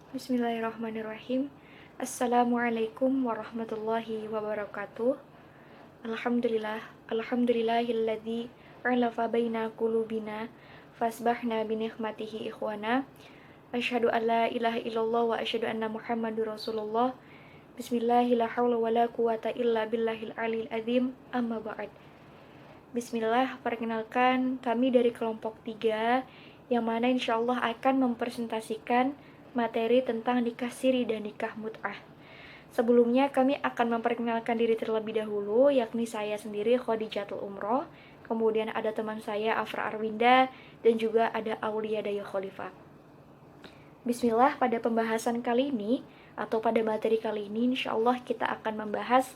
Bismillahirrahmanirrahim. Assalamualaikum warahmatullahi wabarakatuh. Alhamdulillahilladzi alafa baina qulubina fasbahna binikmatihi ikhwana. Asyhadu an la ilaha illallah wa asyhadu anna Muhammadur Rasulullah. Bismillahirrahmanirrahim wa la quwata illa billahil aliyil azim. Amma ba'd. Bismillah, perkenalkan kami dari kelompok 3 yang mana insyaallah akan mempresentasikan materi tentang nikah siri dan nikah mut'ah. Sebelumnya kami akan memperkenalkan diri terlebih dahulu, yakni saya sendiri Khadijatul Umroh, kemudian ada teman saya Afra Arwinda, dan juga ada Aulia Dayo Khalifah. Bismillah, pada pembahasan kali ini atau pada materi kali ini insyaallah kita akan membahas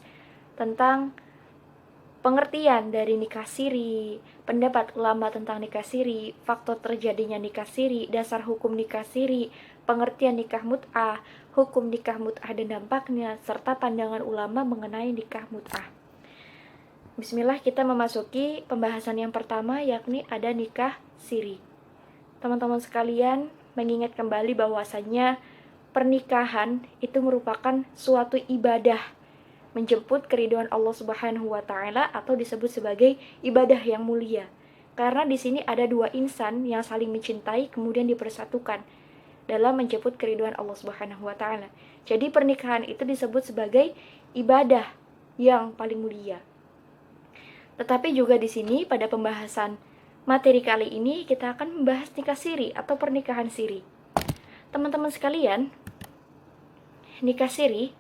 tentang pengertian dari nikah siri, pendapat ulama tentang nikah siri, faktor terjadinya nikah siri, dasar hukum nikah siri, pengertian nikah mut'ah, hukum nikah mut'ah dan dampaknya, serta pandangan ulama mengenai nikah mut'ah. Bismillah, kita memasuki pembahasan yang pertama, yakni ada nikah siri. Teman-teman sekalian, mengingat kembali bahwasannya pernikahan itu merupakan suatu ibadah, menjemput keridhaan Allah Subhanahu wa taala atau disebut sebagai ibadah yang mulia. Karena di sini ada dua insan yang saling mencintai kemudian dipersatukan dalam menjemput keridhaan Allah Subhanahu wa taala. Jadi pernikahan itu disebut sebagai ibadah yang paling mulia. Tetapi juga di sini pada pembahasan materi kali ini kita akan membahas nikah siri atau pernikahan siri. Teman-teman sekalian, nikah siri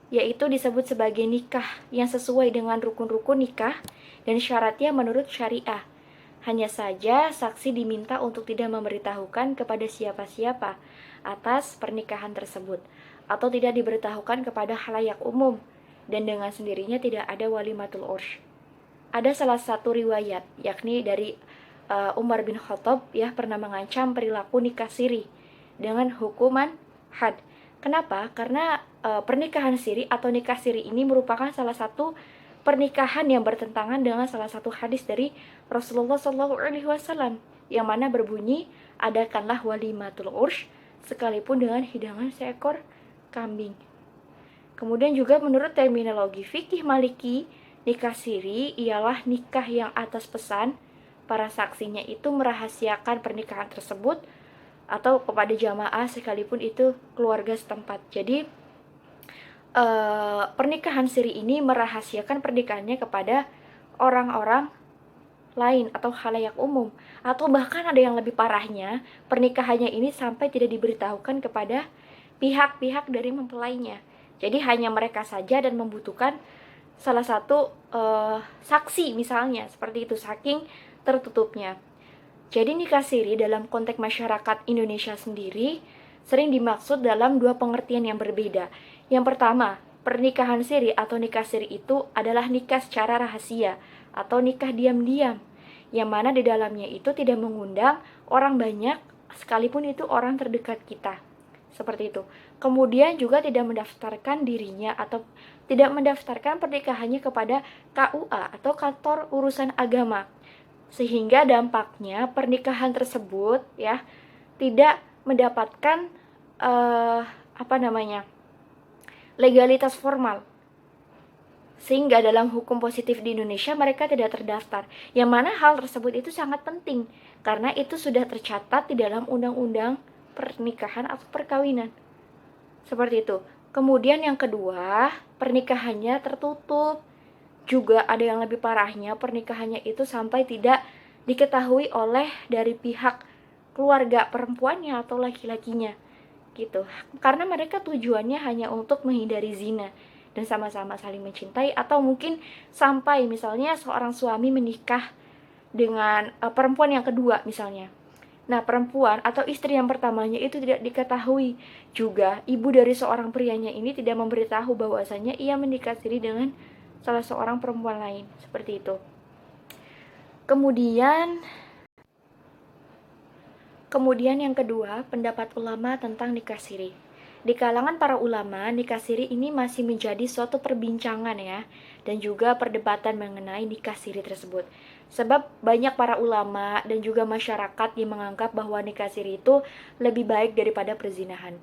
yaitu disebut sebagai nikah yang sesuai dengan rukun-rukun nikah dan syaratnya menurut syariah. Hanya saja saksi diminta untuk tidak memberitahukan kepada siapa-siapa atas pernikahan tersebut atau tidak diberitahukan kepada khalayak umum, dan dengan sendirinya tidak ada walimatul ursh. Ada salah satu riwayat yakni dari Umar bin Khattab pernah mengancam perilaku nikah siri dengan hukuman had. Kenapa? Karena pernikahan siri atau nikah siri ini merupakan salah satu pernikahan yang bertentangan dengan salah satu hadis dari Rasulullah SAW yang mana berbunyi, adakanlah walimatul ursh sekalipun dengan hidangan seekor kambing. Kemudian juga menurut terminologi fikih Maliki, nikah siri ialah nikah yang atas pesan para saksinya itu merahasiakan pernikahan tersebut atau kepada jamaah sekalipun itu keluarga setempat. Jadi pernikahan siri ini merahasiakan pernikahannya kepada orang-orang lain atau khalayak umum, atau bahkan ada yang lebih parahnya, pernikahannya ini sampai tidak diberitahukan kepada pihak-pihak dari mempelainya. Jadi hanya mereka saja dan membutuhkan salah satu saksi misalnya, seperti itu, saking tertutupnya. Jadi nikah siri dalam konteks masyarakat Indonesia sendiri sering dimaksud dalam dua pengertian yang berbeda. Yang pertama, pernikahan siri atau nikah siri itu adalah nikah secara rahasia atau nikah diam-diam, yang mana di dalamnya itu tidak mengundang orang banyak sekalipun itu orang terdekat kita. Seperti itu. Kemudian juga tidak mendaftarkan dirinya atau tidak mendaftarkan pernikahannya kepada KUA atau kantor urusan agama, sehingga dampaknya pernikahan tersebut tidak mendapatkan legalitas formal, sehingga dalam hukum positif di Indonesia mereka tidak terdaftar, yang mana hal tersebut itu sangat penting karena itu sudah tercatat di dalam undang-undang pernikahan atau perkawinan. Seperti itu. Kemudian yang kedua, pernikahannya tertutup. Juga ada yang lebih parahnya, pernikahannya itu sampai tidak diketahui oleh dari pihak keluarga perempuannya atau laki-lakinya gitu. Karena mereka tujuannya hanya untuk menghindari zina dan sama-sama saling mencintai, atau mungkin sampai misalnya seorang suami menikah dengan perempuan yang kedua misalnya. Nah, perempuan atau istri yang pertamanya itu tidak diketahui. Juga ibu dari seorang prianya ini tidak memberitahu bahwasanya ia menikah siri dengan salah seorang perempuan lain, seperti itu. Kemudian yang kedua, pendapat ulama tentang nikah siri. Di kalangan para ulama, nikah siri ini masih menjadi suatu perbincangan dan juga perdebatan mengenai nikah siri tersebut. Sebab banyak para ulama dan juga masyarakat yang menganggap bahwa nikah siri itu lebih baik daripada perzinahan.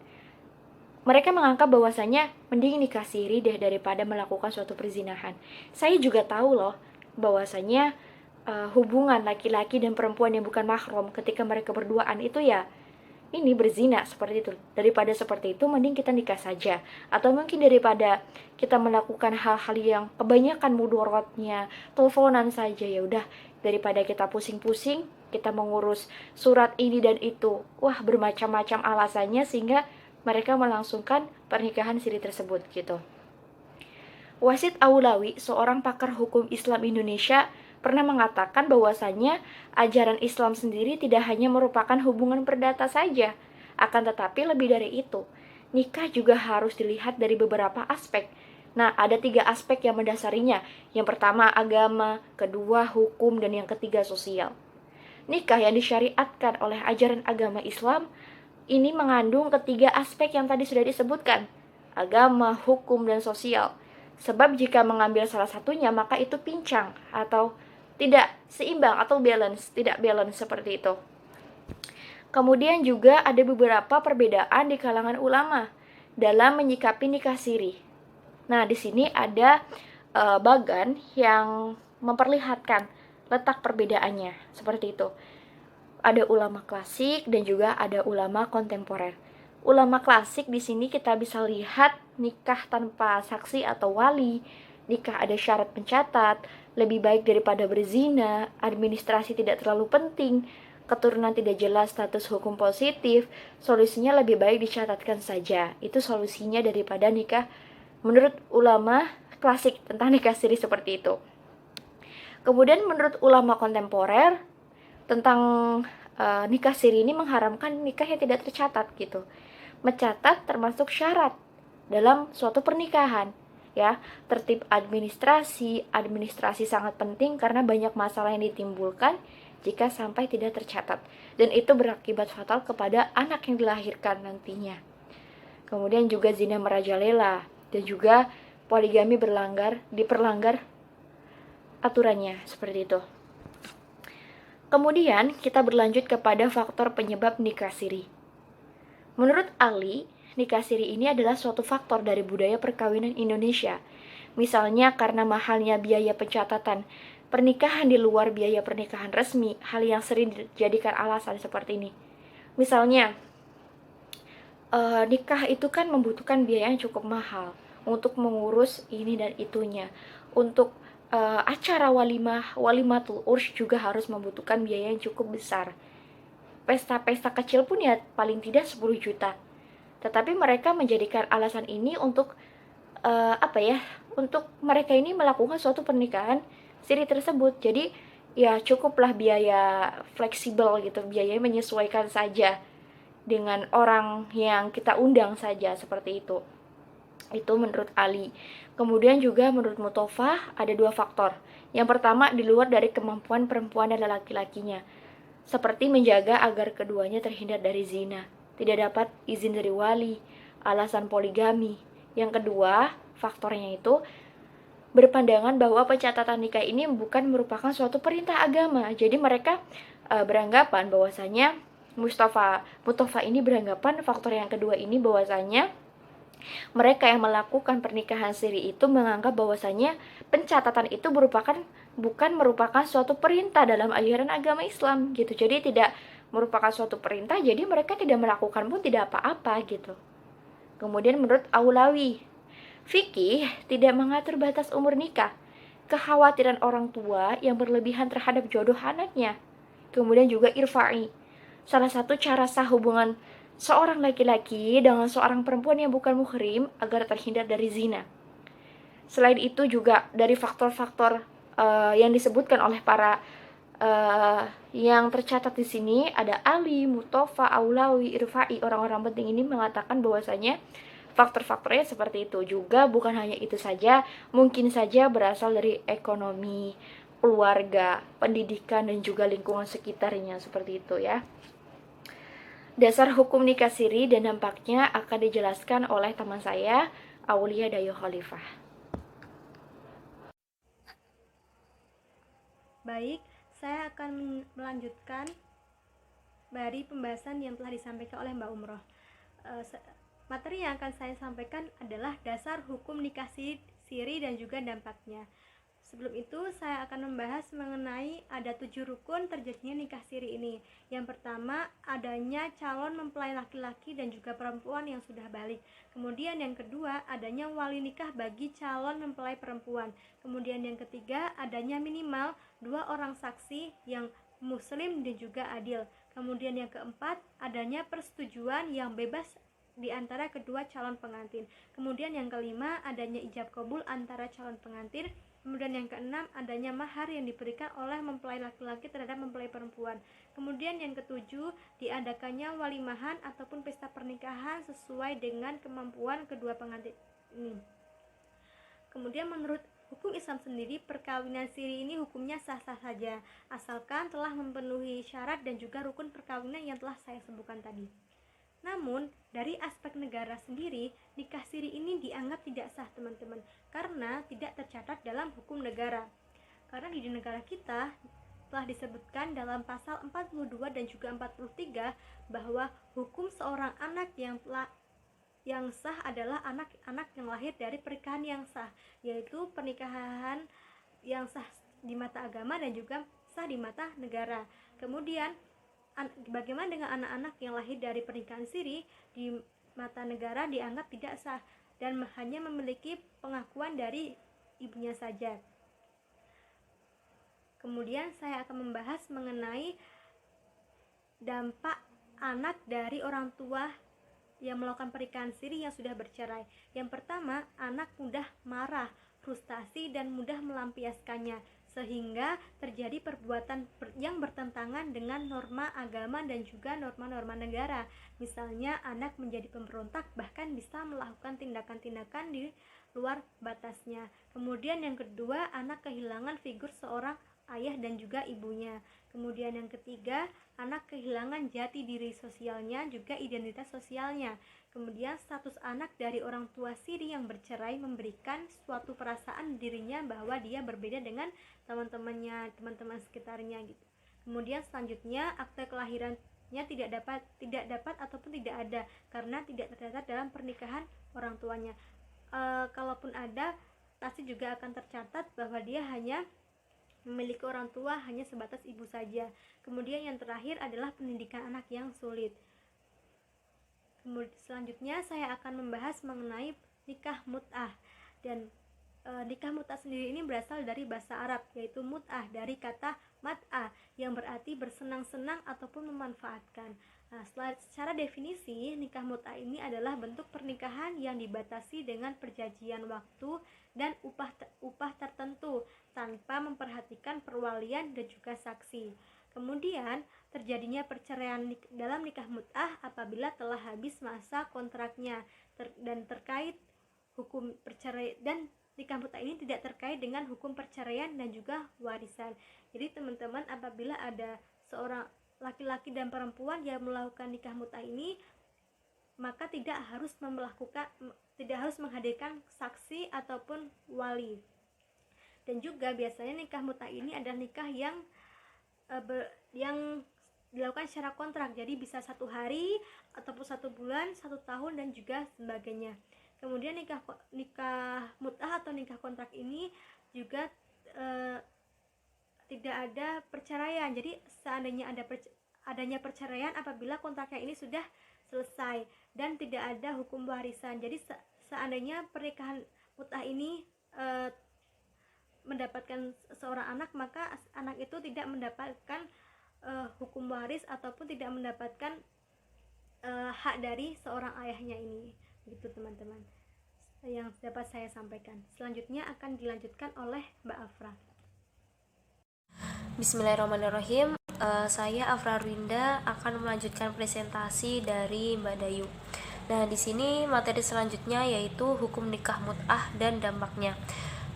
mereka menganggap bahwasanya mending nikah siri deh daripada melakukan suatu perzinahan. Saya juga tahu loh bahwasanya hubungan laki-laki dan perempuan yang bukan mahram ketika mereka berduaan itu ya ini berzina seperti itu. Daripada seperti itu mending kita nikah saja. Atau mungkin daripada kita melakukan hal-hal yang kebanyakan mudorotnya, teleponan saja, ya udah daripada kita pusing-pusing kita mengurus surat ini dan itu. Wah, bermacam-macam alasannya sehingga mereka melangsungkan pernikahan siri tersebut gitu. Wasid Aulawi, seorang pakar hukum Islam Indonesia, pernah mengatakan bahwasanya ajaran Islam sendiri tidak hanya merupakan hubungan perdata saja, akan tetapi lebih dari itu. Nikah juga harus dilihat dari beberapa aspek. Nah, ada 3 aspek yang mendasarinya. Yang pertama agama, kedua hukum, dan yang ketiga sosial. Nikah yang disyariatkan oleh ajaran agama Islam ini mengandung ketiga aspek yang tadi sudah disebutkan, agama, hukum, dan sosial. Sebab jika mengambil salah satunya maka itu pincang atau tidak seimbang atau tidak balance seperti itu. Kemudian juga ada beberapa perbedaan di kalangan ulama dalam menyikapi nikah siri. Nah, di sini ada bagan yang memperlihatkan letak perbedaannya seperti itu. Ada ulama klasik dan juga ada ulama kontemporer. Ulama klasik di sini kita bisa lihat nikah tanpa saksi atau wali, nikah ada syarat pencatat, lebih baik daripada berzina, administrasi tidak terlalu penting, keturunan tidak jelas, status hukum positif, solusinya lebih baik dicatatkan saja. Itu solusinya daripada nikah menurut ulama klasik tentang nikah siri seperti itu. Kemudian menurut ulama kontemporer tentang nikah siri ini mengharamkan nikah yang tidak tercatat gitu. Mencatat termasuk syarat dalam suatu pernikahan ya. Tertib administrasi sangat penting karena banyak masalah yang ditimbulkan jika sampai tidak tercatat, dan itu berakibat fatal kepada anak yang dilahirkan nantinya. Kemudian juga zina merajalela dan juga poligami diperlanggar aturannya seperti itu. Kemudian kita berlanjut kepada faktor penyebab nikah siri. Menurut Ali, nikah siri ini adalah suatu faktor dari budaya perkawinan Indonesia. Misalnya karena mahalnya biaya pencatatan pernikahan di luar biaya pernikahan resmi, hal yang sering dijadikan alasan seperti ini. Misalnya, nikah itu kan membutuhkan biaya yang cukup mahal untuk mengurus ini dan itunya. Untuk acara walimatul urs juga harus membutuhkan biaya yang cukup besar. Pesta-pesta kecil pun ya paling tidak 10 juta. Tetapi mereka menjadikan alasan ini untuk untuk mereka ini melakukan suatu pernikahan siri tersebut. Jadi ya cukuplah biaya fleksibel gitu, biaya menyesuaikan saja dengan orang yang kita undang saja seperti itu. Itu menurut Ali. Kemudian juga menurut Mutofah ada 2 faktor. Yang pertama, di luar dari kemampuan perempuan dan laki-lakinya, seperti menjaga agar keduanya terhindar dari zina, tidak dapat izin dari wali, alasan poligami. Yang kedua, faktornya itu berpandangan bahwa pencatatan nikah ini bukan merupakan suatu perintah agama. Jadi mereka beranggapan bahwasanya Mutofah ini beranggapan faktor yang kedua ini bahwasanya mereka yang melakukan pernikahan siri itu menganggap bahwasanya pencatatan itu bukan merupakan suatu perintah dalam ajaran agama Islam gitu. Jadi tidak merupakan suatu perintah, jadi mereka tidak melakukan pun tidak apa-apa gitu. Kemudian menurut Aulawi, fikih tidak mengatur batas umur nikah. Kekhawatiran orang tua yang berlebihan terhadap jodoh anaknya. Kemudian juga irfa'i, salah satu cara sah hubungan seorang laki-laki dengan seorang perempuan yang bukan muhrim agar terhindar dari zina. Selain itu juga dari faktor-faktor yang disebutkan oleh para yang tercatat di sini ada Ali, Mutofah, Aulawi, Irfa'i, orang-orang penting ini mengatakan bahwasanya faktor-faktornya seperti itu. Juga bukan hanya itu saja, mungkin saja berasal dari ekonomi, keluarga, pendidikan, dan juga lingkungan sekitarnya seperti itu ya. Dasar hukum nikah siri dan dampaknya akan dijelaskan oleh teman saya, Aulia Dayo Khalifah. Baik, saya akan melanjutkan dari pembahasan yang telah disampaikan oleh Mbak Umroh. materi yang akan saya sampaikan adalah dasar hukum nikah siri dan juga dampaknya. Sebelum itu, saya akan membahas mengenai ada 7 rukun terjadinya nikah siri ini. Yang pertama, adanya calon mempelai laki-laki dan juga perempuan yang sudah balik. Kemudian yang kedua, adanya wali nikah bagi calon mempelai perempuan. Kemudian yang ketiga, adanya minimal 2 orang saksi yang muslim dan juga adil. Kemudian yang keempat, adanya persetujuan yang bebas di antara kedua calon pengantin. Kemudian yang kelima, adanya ijab kabul antara calon pengantin. Kemudian yang keenam, adanya mahar yang diberikan oleh mempelai laki-laki terhadap mempelai perempuan. Kemudian yang ketujuh, diadakannya walimahan ataupun pesta pernikahan sesuai dengan kemampuan kedua pengantin ini. Kemudian menurut hukum Islam sendiri, perkawinan siri ini hukumnya sah-sah saja, asalkan telah memenuhi syarat dan juga rukun perkawinan yang telah saya sebutkan tadi. Namun, dari aspek negara sendiri, nikah siri ini dianggap tidak sah, teman-teman, karena tidak tercatat dalam hukum negara. Karena di negara kita telah disebutkan dalam pasal 42 dan juga 43 bahwa hukum seorang anak yang sah adalah anak-anak yang lahir dari pernikahan yang sah, yaitu pernikahan yang sah di mata agama dan juga sah di mata negara. Kemudian bagaimana dengan anak-anak yang lahir dari pernikahan siri? Di mata negara dianggap tidak sah dan hanya memiliki pengakuan dari ibunya saja. Kemudian saya akan membahas mengenai dampak anak dari orang tua yang melakukan pernikahan siri yang sudah bercerai. Yang pertama, anak mudah marah, frustasi, dan mudah melampiaskannya, sehingga terjadi perbuatan yang bertentangan dengan norma agama dan juga norma-norma negara. Misalnya anak menjadi pemberontak, bahkan bisa melakukan tindakan-tindakan di luar batasnya. Kemudian yang kedua, anak kehilangan figur seorang ayah dan juga ibunya. Kemudian yang ketiga, anak kehilangan jati diri sosialnya, juga identitas sosialnya. Kemudian status anak dari orang tua siri yang bercerai memberikan suatu perasaan dirinya bahwa dia berbeda dengan teman-temannya, teman-teman sekitarnya gitu. Kemudian selanjutnya, akte kelahirannya tidak dapat ataupun tidak ada karena tidak tercatat dalam pernikahan orang tuanya. Kalaupun ada, pasti juga akan tercatat bahwa dia hanya memiliki orang tua hanya sebatas ibu saja. Kemudian yang terakhir adalah pendidikan anak yang sulit. Selanjutnya saya akan membahas mengenai nikah mut'ah. Dan nikah mut'ah sendiri ini berasal dari bahasa Arab, yaitu mut'ah dari kata mat'ah yang berarti bersenang-senang ataupun memanfaatkan. Nah, secara definisi, nikah mut'ah ini adalah bentuk pernikahan yang dibatasi dengan perjanjian waktu dan upah tertentu tanpa memperhatikan perwalian dan juga saksi. Kemudian terjadinya perceraian dalam nikah mut'ah apabila telah habis masa kontraknya dan terkait hukum perceraian, dan nikah mut'ah ini tidak terkait dengan hukum perceraian dan juga warisan. Jadi teman-teman, apabila ada seorang laki-laki dan perempuan yang melakukan nikah mut'ah ini, maka tidak harus menghadirkan saksi ataupun wali. Dan juga biasanya nikah mut'ah ini adalah nikah yang dilakukan secara kontrak, jadi bisa 1 hari ataupun 1 bulan, 1 tahun dan juga sebagainya. Kemudian nikah mut'ah atau nikah kontrak ini juga tidak ada perceraian. Jadi seandainya adanya perceraian apabila kontraknya ini sudah selesai dan tidak ada hukum warisan. Jadi seandainya pernikahan mut'ah ini mendapatkan seorang anak, maka anak itu tidak mendapatkan hukum waris ataupun tidak mendapatkan hak dari seorang ayahnya ini. Begitu teman-teman yang dapat saya sampaikan. Selanjutnya akan dilanjutkan oleh Mbak Afra. Bismillahirrahmanirrahim. Saya Afra Rinda akan melanjutkan presentasi dari Mbak Dayu. Nah, di sini materi selanjutnya yaitu hukum nikah mut'ah dan dampaknya.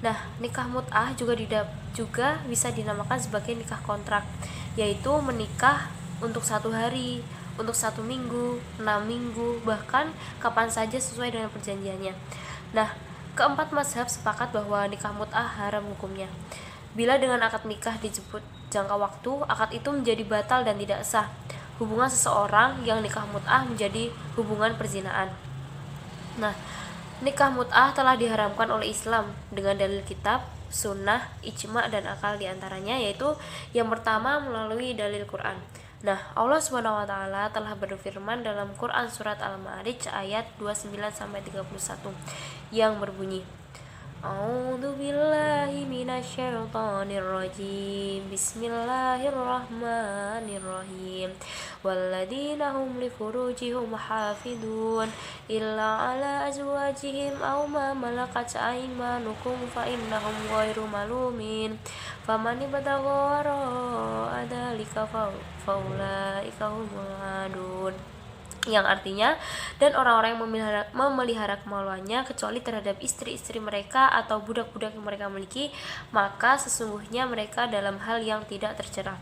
Nah, nikah mut'ah juga bisa dinamakan sebagai nikah kontrak, yaitu menikah untuk 1 hari, untuk 1 minggu, 6 minggu, bahkan kapan saja sesuai dengan perjanjiannya. Nah, keempat mazhab sepakat bahwa nikah mut'ah haram hukumnya. Bila dengan akad nikah dijemput jangka waktu, akad itu menjadi batal dan tidak sah. Hubungan seseorang yang nikah mut'ah menjadi hubungan perzinaan. Nah, nikah mut'ah telah diharamkan oleh Islam dengan dalil kitab, sunnah, ijma' dan akal diantaranya, yaitu yang pertama melalui dalil Quran. Nah, Allah Subhanahu wa taala telah berfirman dalam Quran surat Al-Ma'arij ayat 29-31 yang berbunyi, A'udzu billahi minasyaitonir rajim. Bismillahirrahmanirrahim. Walladzina hum li furujihim hafidun illa ala azwajihim aw ma malakat aymanukum fa innahum ghairu malumin. Faman ibtagha wara'a dzalika faulaika humul adun. Yang artinya, dan orang-orang yang memelihara kemaluannya kecuali terhadap istri-istri mereka atau budak-budak yang mereka miliki, maka sesungguhnya mereka dalam hal yang tidak tercela.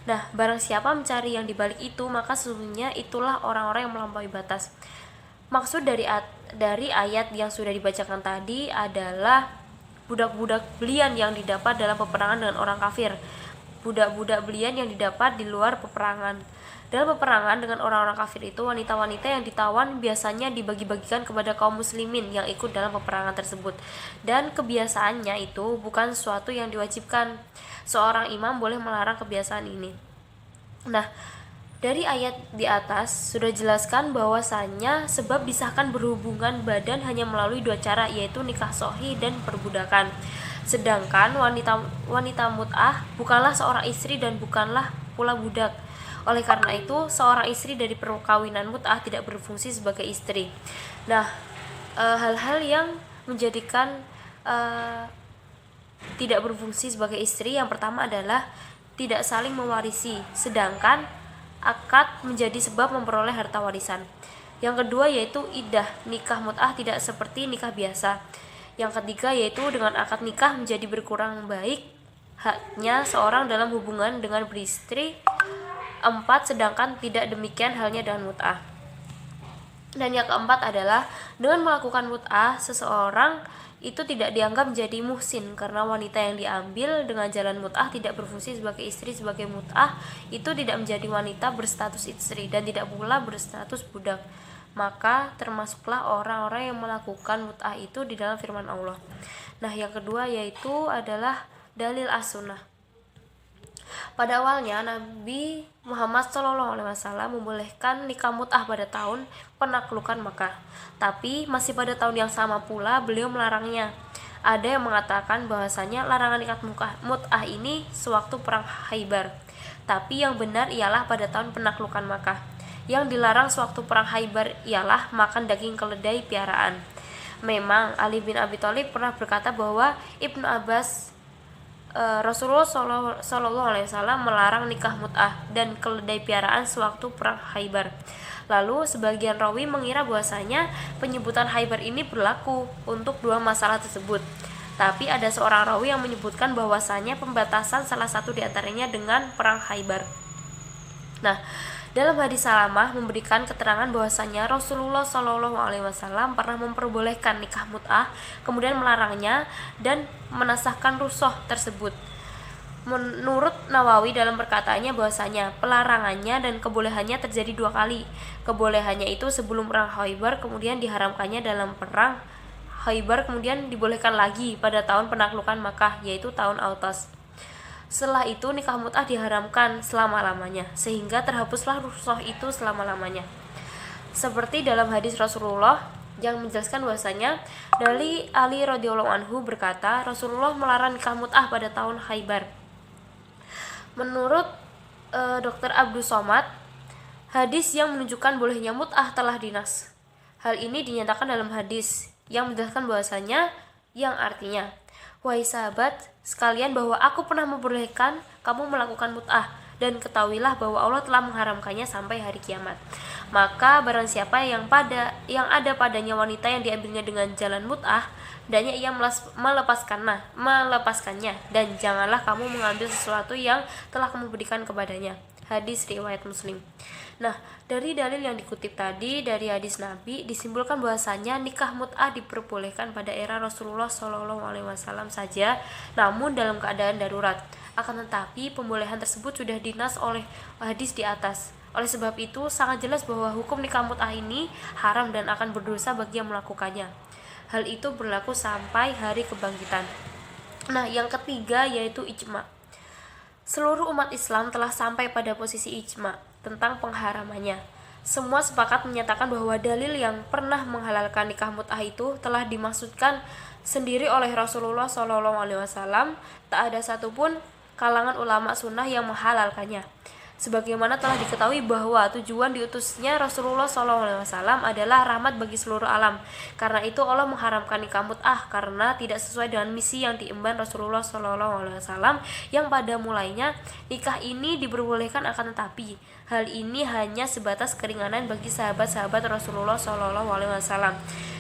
Nah, barang siapa mencari yang dibalik itu, maka sesungguhnya itulah orang-orang yang melampaui batas. Maksud dari ayat yang sudah dibacakan tadi adalah budak-budak belian yang didapat dalam peperangan dengan orang kafir, budak-budak belian yang didapat di luar peperangan. Dalam peperangan dengan orang-orang kafir itu, wanita-wanita yang ditawan biasanya dibagi-bagikan kepada kaum muslimin yang ikut dalam peperangan tersebut. Dan kebiasaannya itu bukan sesuatu yang diwajibkan. Seorang imam boleh melarang kebiasaan ini. Nah, dari ayat di atas sudah jelaskan bahwasannya sebab disahkan berhubungan badan hanya melalui dua cara, yaitu nikah sahih dan perbudakan. Sedangkan wanita mut'ah bukanlah seorang istri dan bukanlah pula budak. Oleh karena itu, seorang istri dari perkawinan mut'ah tidak berfungsi sebagai istri. Nah, hal-hal yang menjadikan tidak berfungsi sebagai istri, yang pertama adalah tidak saling mewarisi, sedangkan akad menjadi sebab memperoleh harta warisan. Yang kedua yaitu iddah, nikah mut'ah tidak seperti nikah biasa. Yang ketiga yaitu dengan akad nikah menjadi berkurang baik haknya seorang dalam hubungan dengan beristri. 4. Sedangkan tidak demikian halnya dengan mut'ah. Dan yang keempat adalah dengan melakukan mut'ah, seseorang itu tidak dianggap menjadi muhsin karena wanita yang diambil dengan jalan mut'ah tidak berfungsi sebagai istri. Sebagai mut'ah itu tidak menjadi wanita berstatus istri dan tidak pula berstatus budak, maka termasuklah orang-orang yang melakukan mut'ah itu di dalam firman Allah. Nah, yang kedua yaitu adalah dalil as-sunnah. Pada awalnya Nabi Muhammad SAW membolehkan nikah mut'ah pada tahun penaklukan Makkah, tapi masih pada tahun yang sama pula beliau melarangnya. Ada yang mengatakan bahwasanya larangan nikah mut'ah ini sewaktu perang Khaybar, tapi yang benar ialah pada tahun penaklukan Makkah. Yang dilarang sewaktu perang Khaybar ialah makan daging keledai piaraan. Memang Ali bin Abi Thalib pernah berkata bahwa Ibnu Abbas Rasulullah SAW melarang nikah mut'ah dan keledai piaraan sewaktu perang Khaybar. Lalu sebagian rawi mengira bahwasanya penyebutan Khaybar ini berlaku untuk dua masalah tersebut. Tapi ada seorang rawi yang menyebutkan bahwasanya pembatasan salah satu di antaranya dengan perang Khaybar. Nah, dalam hadis Salamah memberikan keterangan bahwasanya Rasulullah SAW pernah memperbolehkan nikah mut'ah, kemudian melarangnya dan menasahkan rukhsah tersebut. Menurut Nawawi dalam perkataannya bahwasanya pelarangannya dan kebolehannya terjadi dua kali. Kebolehannya itu sebelum perang Khaybar, kemudian diharamkannya dalam perang Khaybar, kemudian dibolehkan lagi pada tahun penaklukan Makkah, yaitu tahun Autas. Setelah itu nikah mut'ah diharamkan selama-lamanya, sehingga terhapuslah rukhsah itu selama-lamanya. Seperti dalam hadis Rasulullah yang menjelaskan bahwasanya dari Ali radhiyallahu anhu berkata, Rasulullah melarang nikah mut'ah pada tahun Khaybar. Menurut Dr. Abdul Somad, hadis yang menunjukkan bolehnya mut'ah telah dinas. Hal ini dinyatakan dalam hadis yang menjelaskan bahwasanya yang artinya, wahai sahabat sekalian, bahwa aku pernah membolehkan kamu melakukan mut'ah, dan ketahuilah bahwa Allah telah mengharamkannya sampai hari kiamat. Maka barang siapa yang ada padanya wanita yang diambilnya dengan jalan mut'ah, hendaknya ia melepaskannya, dan janganlah kamu mengambil sesuatu yang telah kamu berikan kepadanya. Hadis riwayat Muslim. Nah, dari dalil yang dikutip tadi dari hadis Nabi disimpulkan bahwasanya nikah mut'ah diperbolehkan pada era Rasulullah SAW saja, namun dalam keadaan darurat. Akan tetapi pembolehan tersebut sudah dinas oleh hadis di atas. Oleh sebab itu, sangat jelas bahwa hukum nikah mut'ah ini haram dan akan berdosa bagi yang melakukannya. Hal itu berlaku sampai hari kebangkitan. Nah, yang ketiga yaitu ijma. Seluruh umat Islam telah sampai pada posisi ijma tentang pengharamannya. Semua sepakat menyatakan bahwa dalil yang pernah menghalalkan nikah mut'ah itu telah dimaksudkan sendiri oleh Rasulullah SAW. Tak ada satupun kalangan ulama sunnah yang menghalalkannya. Sebagaimana telah diketahui bahwa tujuan diutusnya Rasulullah SAW adalah rahmat bagi seluruh alam. Karena itu Allah mengharamkan nikah mut'ah karena tidak sesuai dengan misi yang diemban Rasulullah SAW, yang pada mulainya nikah ini diperbolehkan, akan tetapi hal ini hanya sebatas keringanan bagi sahabat-sahabat Rasulullah SAW.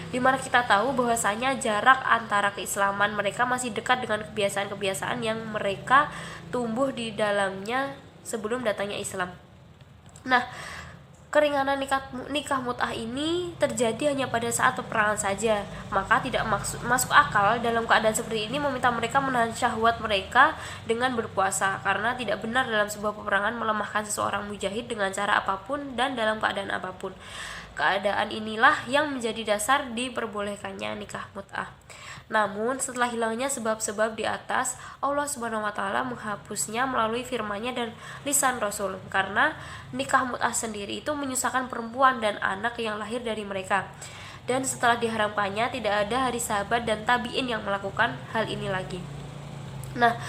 Di mana kita tahu bahwasanya jarak antara keislaman mereka masih dekat dengan kebiasaan-kebiasaan yang mereka tumbuh di dalamnya sebelum datangnya Islam. Nah, keringanan nikah mut'ah ini terjadi hanya pada saat peperangan saja. Maka tidak masuk akal dalam keadaan seperti ini meminta mereka menahan syahwat mereka dengan berpuasa, karena tidak benar dalam sebuah peperangan melemahkan seseorang mujahid dengan cara apapun dan dalam keadaan apapun. Keadaan inilah yang menjadi dasar diperbolehkannya nikah mut'ah. Namun setelah hilangnya sebab-sebab di atas, Allah Subhanahu wa taala menghapusnya melalui firman-Nya dan lisan Rasul, karena nikah mut'ah sendiri itu menyusahkan perempuan dan anak yang lahir dari mereka. Dan setelah diharamkannya, tidak ada hari sahabat dan tabi'in yang melakukan hal ini lagi. Nah,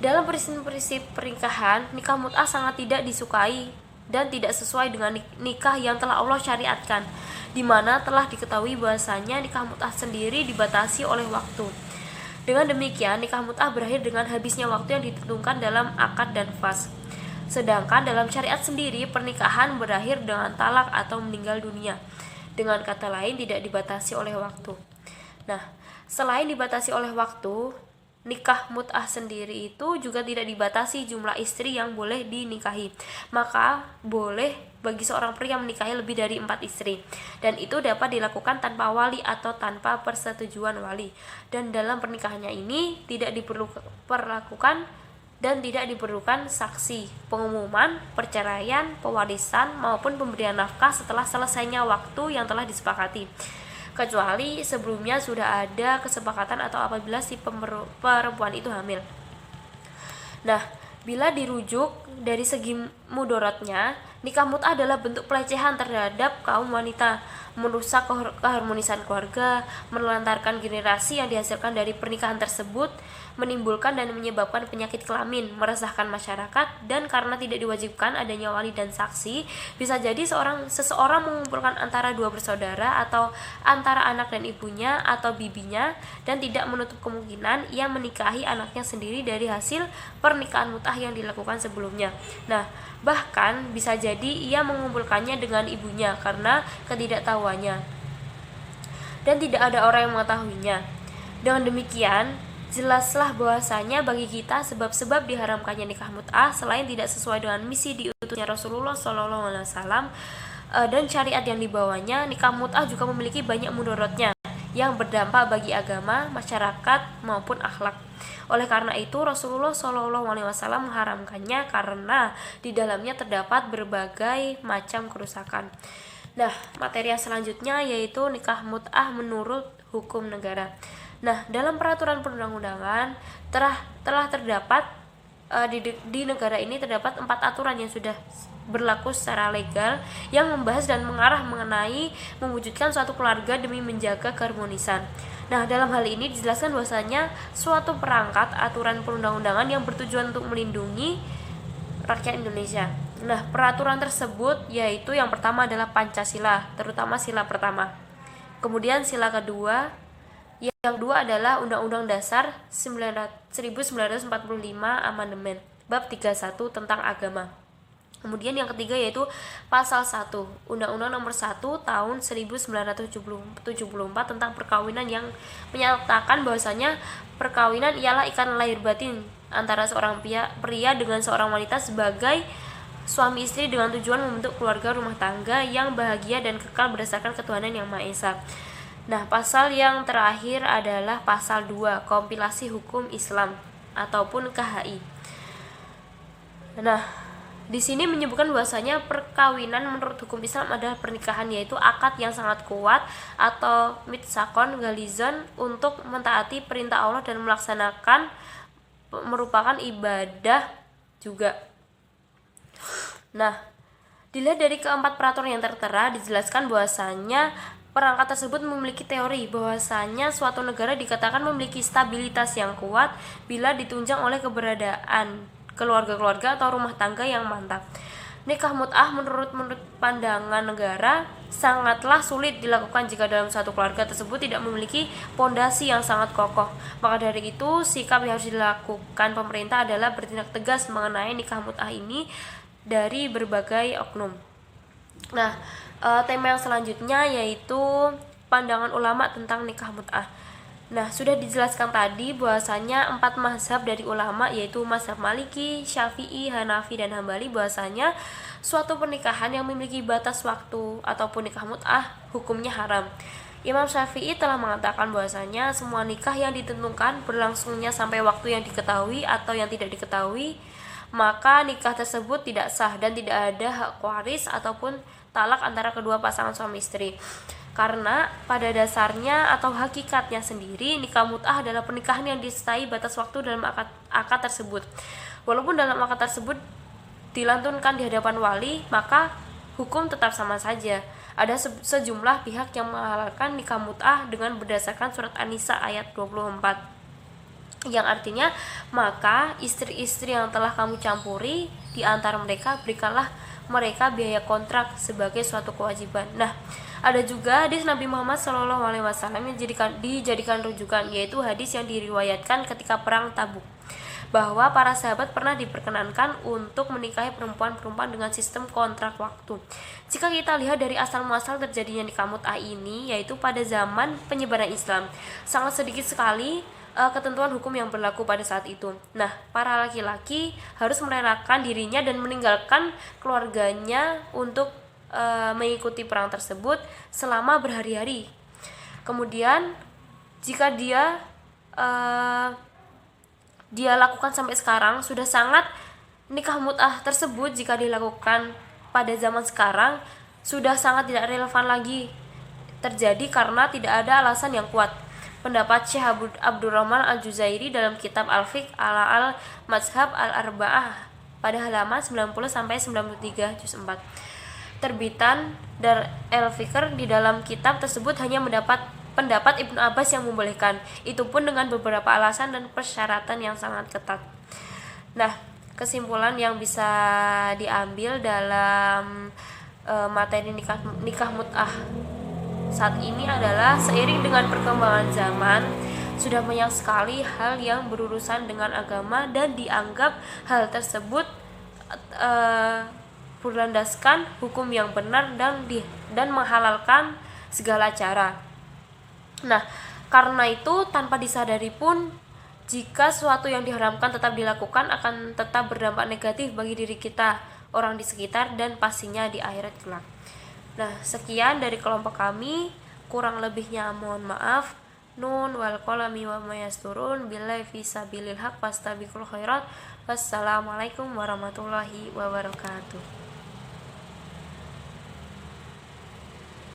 dalam prinsip pernikahan, nikah mut'ah sangat tidak disukai dan tidak sesuai dengan nikah yang telah Allah syariatkan, di mana telah diketahui bahwasanya nikah mut'ah sendiri dibatasi oleh waktu. Dengan demikian, nikah mut'ah berakhir dengan habisnya waktu yang ditentukan dalam akad dan fas. Sedangkan dalam syariat sendiri, pernikahan berakhir dengan talak atau meninggal dunia. Dengan kata lain, tidak dibatasi oleh waktu. Nah, selain dibatasi oleh waktu, nikah mut'ah sendiri itu juga tidak dibatasi jumlah istri yang boleh dinikahi. Maka boleh bagi seorang pria menikahi lebih dari 4 istri, dan itu dapat dilakukan tanpa wali atau tanpa persetujuan wali. Dan dalam pernikahannya ini tidak diperlakukan dan tidak diperlukan saksi, pengumuman, perceraian, pewarisan maupun pemberian nafkah setelah selesainya waktu yang telah disepakati, kecuali sebelumnya sudah ada kesepakatan atau apabila si perempuan itu hamil. Nah, bila dirujuk dari segi mudorotnya, nikah mut'ah adalah bentuk pelecehan terhadap kaum wanita, merusak keharmonisan keluarga, menelantarkan generasi yang dihasilkan dari pernikahan tersebut, menimbulkan dan menyebabkan penyakit kelamin, meresahkan masyarakat, dan karena tidak diwajibkan adanya wali dan saksi, bisa jadi seseorang mengumpulkan antara dua bersaudara atau antara anak dan ibunya atau bibinya, dan tidak menutup kemungkinan ia menikahi anaknya sendiri dari hasil pernikahan mut'ah yang dilakukan sebelumnya. Nah, bahkan bisa jadi ia mengumpulkannya dengan ibunya karena ketidaktahuannya, dan tidak ada orang yang mengetahuinya. Dengan demikian, jelaslah bahwasanya bagi kita sebab-sebab diharamkannya nikah mut'ah selain tidak sesuai dengan misi diutusnya Rasulullah SAW dan syariat yang dibawanya, nikah mut'ah juga memiliki banyak mudaratnya yang berdampak bagi agama, masyarakat maupun akhlak. Oleh karena itu Rasulullah SAW mengharamkannya karena di dalamnya terdapat berbagai macam kerusakan. Nah, materi yang selanjutnya yaitu nikah mut'ah menurut hukum negara. Nah, dalam peraturan perundang-undangan telah terdapat di negara ini terdapat 4 aturan yang sudah berlaku secara legal yang membahas dan mengarah mengenai mewujudkan suatu keluarga demi menjaga keharmonisan. Nah, dalam hal ini dijelaskan bahwasanya suatu perangkat aturan perundang-undangan yang bertujuan untuk melindungi rakyat Indonesia. Nah, peraturan tersebut yaitu yang pertama adalah Pancasila, terutama sila pertama. Kemudian sila kedua, yang kedua adalah Undang-Undang Dasar 1945 Amandemen Bab 31 tentang agama. Kemudian yang ketiga yaitu Pasal 1 Undang-Undang Nomor 1 Tahun 1974 tentang perkawinan, yang menyatakan bahwasanya perkawinan ialah ikatan lahir batin antara seorang pria dengan seorang wanita sebagai suami istri dengan tujuan membentuk keluarga rumah tangga yang bahagia dan kekal berdasarkan ketuhanan yang Maha Esa. Nah, pasal yang terakhir adalah Pasal 2 Kompilasi Hukum Islam ataupun KHI. Nah, di sini menyebutkan bahwasanya perkawinan menurut hukum Islam adalah pernikahan, yaitu akad yang sangat kuat atau mitsakon galizon untuk mentaati perintah Allah dan melaksanakan merupakan ibadah juga. Nah, dilihat dari keempat peraturan yang tertera, dijelaskan bahwasanya perangkat tersebut memiliki teori bahwasanya suatu negara dikatakan memiliki stabilitas yang kuat bila ditunjang oleh keberadaan keluarga-keluarga atau rumah tangga yang mantap. Nikah mut'ah menurut pandangan negara sangatlah sulit dilakukan jika dalam satu keluarga tersebut tidak memiliki pondasi yang sangat kokoh. Maka dari itu, sikap yang harus dilakukan pemerintah adalah bertindak tegas mengenai nikah mut'ah ini dari berbagai oknum. Nah, tema yang selanjutnya yaitu pandangan ulama tentang nikah mut'ah. Nah, sudah dijelaskan tadi bahwasanya 4 mazhab dari ulama yaitu mazhab Maliki, Syafi'i, Hanafi, dan Hambali bahwasanya suatu pernikahan yang memiliki batas waktu ataupun nikah mut'ah hukumnya haram. Imam Syafi'i telah mengatakan bahwasanya semua nikah yang ditentukan berlangsungnya sampai waktu yang diketahui atau yang tidak diketahui, maka nikah tersebut tidak sah dan tidak ada hak waris ataupun talak antara kedua pasangan suami istri. Karena pada dasarnya atau hakikatnya sendiri, nikah mut'ah adalah pernikahan yang disertai batas waktu dalam akad tersebut. Walaupun dalam akad tersebut dilantunkan di hadapan wali, maka hukum tetap sama saja. Ada sejumlah pihak yang menghalalkan nikah mut'ah dengan berdasarkan surat An-Nisa ayat 24, yang artinya, maka istri-istri yang telah kamu campuri di antara mereka, berikanlah mereka biaya kontrak sebagai suatu kewajiban. Nah, ada juga hadis Nabi Muhammad SAW yang dijadikan rujukan, yaitu hadis yang diriwayatkan ketika perang Tabuk, bahwa para sahabat pernah diperkenankan untuk menikahi perempuan-perempuan dengan sistem kontrak waktu. Jika kita lihat dari asal muasal terjadinya nikah mut'ah ini, yaitu pada zaman penyebaran Islam, sangat sedikit sekali ketentuan hukum yang berlaku pada saat itu. Nah, para laki-laki harus merelakan dirinya dan meninggalkan keluarganya untuk mengikuti perang tersebut selama berhari-hari. Kemudian jika dia lakukan sampai sekarang, sudah sangat nikah mut'ah tersebut jika dilakukan pada zaman sekarang sudah sangat tidak relevan lagi terjadi karena tidak ada alasan yang kuat. Pendapat Syekh Abdurrahman Al-Juzairi dalam kitab Al-Fiqh ala Al-Mazhab Al-Arba'ah pada halaman 90-93 juz 4. Terbitan Dar el-Fikr di dalam kitab tersebut hanya mendapat pendapat Ibnu Abbas yang membolehkan, itu pun dengan beberapa alasan dan persyaratan yang sangat ketat. Nah, kesimpulan yang bisa diambil dalam materi nikah mut'ah saat ini adalah seiring dengan perkembangan zaman, sudah banyak sekali hal yang berurusan dengan agama dan dianggap hal tersebut berlandaskan hukum yang benar dan menghalalkan segala cara. Nah, karena itu tanpa disadari pun, jika sesuatu yang diharamkan tetap dilakukan akan tetap berdampak negatif bagi diri kita, orang di sekitar, dan pastinya di akhirat kelak. Nah, sekian dari kelompok kami, kurang lebihnya mohon maaf. Nun wal qalami wa ma yasturun, billahi fisabilil haq, fastabiqul khairat. Wassalamualaikum warahmatullahi wabarakatuh.